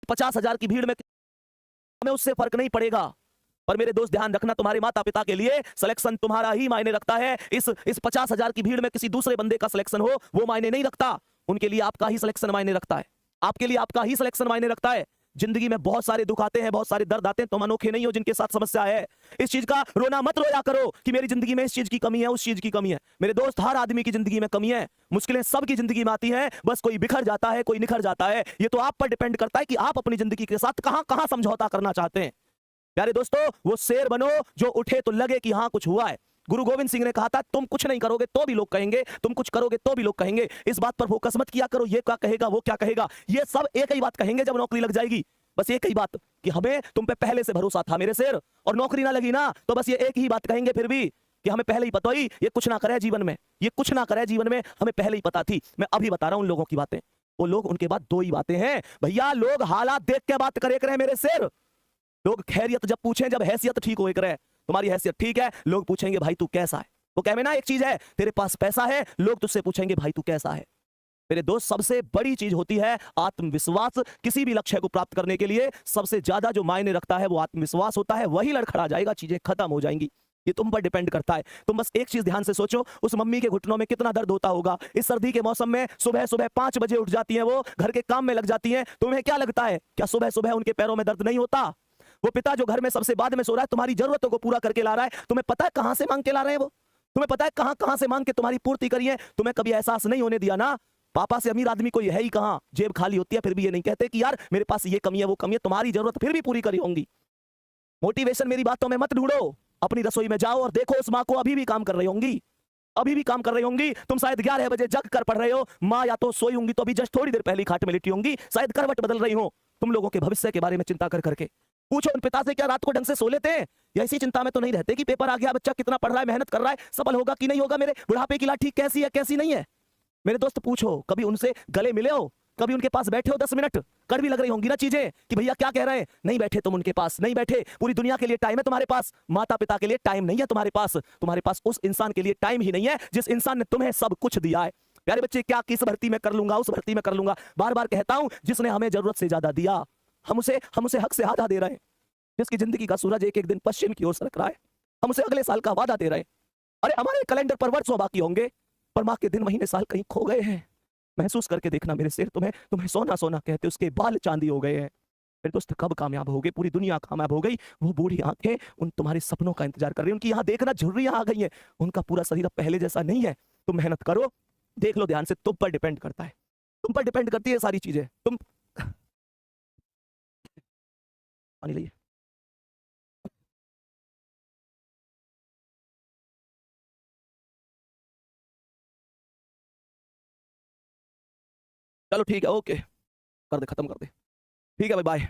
50,000 की भीड़ में हमें उससे फर्क नहीं पड़ेगा। पर मेरे दोस्त ध्यान रखना, तुम्हारे माता पिता के लिए सिलेक्शन तुम्हारा ही मायने रखता है। इस 50,000 की भीड़ में किसी दूसरे बंदे का सिलेक्शन हो वो मायने नहीं रखता। उनके लिए आपका ही सिलेक्शन मायने रखता है, आपके लिए आपका ही सिलेक्शन मायने रखता है। जिंदगी में बहुत सारे दुख आते हैं, बहुत सारे दर्द आते हैं, तुम अनोखे नहीं हो जिनके साथ समस्या है। इस चीज का रोना मत रोया करो कि मेरी जिंदगी में इस चीज की कमी है, उस चीज की कमी है। मेरे दोस्त, हर आदमी की जिंदगी में कमी है, मुश्किलें सबकी जिंदगी में आती हैं, बस कोई बिखर जाता है, कोई निखर जाता है। ये तो आप पर डिपेंड करता है कि आप अपनी जिंदगी के साथ कहां कहां समझौता करना चाहते हैं। प्यारे दोस्तों, वो शेर बनो जो उठे तो लगे कि हां कुछ हुआ है। गुरु गोविंद सिंह ने कहा था, तुम कुछ नहीं करोगे तो भी लोग कहेंगे, तुम कुछ करोगे तो भी लोग कहेंगे। इस बात पर फोकस मत किया करो, ये क्या कहेगा, वो क्या कहेगा। ये सब एक ही बात कहेंगे जब नौकरी लग जाएगी। बस एक ही बात कि हमें तुम पे पहले से भरोसा था मेरे शेर, और नौकरी ना लगी ना तो बस ये एक ही बात कहेंगे फिर भी कि हमें पहले ही पता ही ये कुछ ना करे जीवन में, ये कुछ ना करे जीवन में, हमें पहले ही पता थी। मैं अभी बता रहा हूं उन लोगों की बातें। वो लोग, उनके बाद दो ही बातें हैं भैया, लोग हालात देख के बात करे मेरे शेर। लोग खैरियत जब पूछें, जब हैसियत ठीक हो करे, तुम्हारी हैसियत ठीक है, लोग पूछेंगे भाई तू कैसा है। वो कहे ना, एक चीज है तेरे पास पैसा है, लोग तुझसे पूछेंगे भाई तू कैसा है। मेरे दोस्त, सबसे बड़ी चीज होती है आत्मविश्वास। किसी भी लक्ष्य को प्राप्त करने के लिए सबसे ज्यादा जो मायने रखता है वो आत्मविश्वास होता है। वही लड़खड़ा जाएगा, चीजें खत्म हो जाएंगी। ये तुम पर डिपेंड करता है। तुम बस एक चीज ध्यान से सोचो, उस मम्मी के घुटनों में कितना दर्द होता होगा। इस सर्दी के मौसम में सुबह सुबह 5 बजे उठ जाती हैं, वो घर के काम में लग जाती हैं। तुम्हें क्या लगता है, क्या सुबह सुबह उनके पैरों में दर्द नहीं होता? वो पिता जो घर में सबसे बाद में सो रहा है, तुम्हारी जरूरतों को पूरा करके ला रहा है, तुम्हें पता है कहां से मांग के ला रहे हैं वो? तुम्हें पता है कहां कहां से मांग के तुम्हारी पूर्ति करी है? तुम्हें कभी एहसास नहीं होने दिया ना। पापा से अमीर आदमी कोई है ही कहां, जेब खाली होती है, फिर भी ये नहीं कहते कि यार मेरे पास ये कमी है, वो कमी है। तुम्हारी जरूरत फिर भी पूरी करी होंगी। मोटिवेशन मेरी बातों में मत ढूंढो, अपनी रसोई में जाओ और देखो उस माँ को अभी भी काम कर रही होंगी, अभी भी काम कर रही होंगी। तुम शायद 11 बजे जग कर पढ़ रहे हो, माँ या तो सोई होंगी तो अभी जस्ट थोड़ी देर पहले खाट में लेटी होंगी, शायद करवट बदल रही हो तुम लोगों के भविष्य के बारे में चिंता कर करके। पूछो उन पिता से, क्या रात को ढंग से सो लेते हैं, या इसी चिंता में तो नहीं रहते कि पेपर आ गया, बच्चा कितना पढ़ रहा है, मेहनत कर रहा है, सफल होगा कि नहीं होगा, मेरे बुढ़ापे की लाठी कैसी है कैसी नहीं है। मेरे दोस्त पूछो, कभी उनसे गले मिले हो, कभी उनके पास बैठे हो 10 मिनट? कड़वी लग रही होंगी ना चीजें कि भैया क्या कह रहे हैं, नहीं बैठे तुम उनके पास, नहीं बैठे। पूरी दुनिया के लिए टाइम है तुम्हारे पास, माता पिता के लिए टाइम नहीं है तुम्हारे पास। तुम्हारे पास उस इंसान के लिए टाइम ही नहीं है जिस इंसान ने तुम्हें सब कुछ दिया है। प्यारे बच्चे, क्या किस भर्ती में कर लूंगा, उस भर्ती में कर लूंगा, बार बार कहता हूं, जिसने हमें जरूरत से ज्यादा दिया, हम उसे हक से आधा दे रहे हैं। जिसकी जिंदगी का सूरज एक एक दिन पश्चिम की ओर सरक रहा है, हम उसे अगले साल का वादा दे रहे हैं। अरे हमारे कैलेंडर पर वर्षों बाकी होंगे, पर माँ के दिन महीने साल कहीं खो गए हैं। महसूस करके देखना मेरे शेर, तुम्हें सोना सोना कहते, उसके बाल चांदी हो गए हैं। मेरे दोस्त, कब कामयाब हो गए? पूरी दुनिया कामयाब हो गई, वो बूढ़ी आंखें उन तुम्हारे सपनों का इंतजार कर रही हैं, उनकी यहाँ देखना झुर्रियां आ गई हैं, उनका पूरा शरीर अब पहले जैसा नहीं है। तुम मेहनत करो, देख लो ध्यान से, तुम पर डिपेंड करता है, तुम पर डिपेंड करती है सारी चीजें। तुम पानी लाइए। चलो ठीक है, ओके, कर दे, खत्म कर दे। ठीक है भाई, बाय।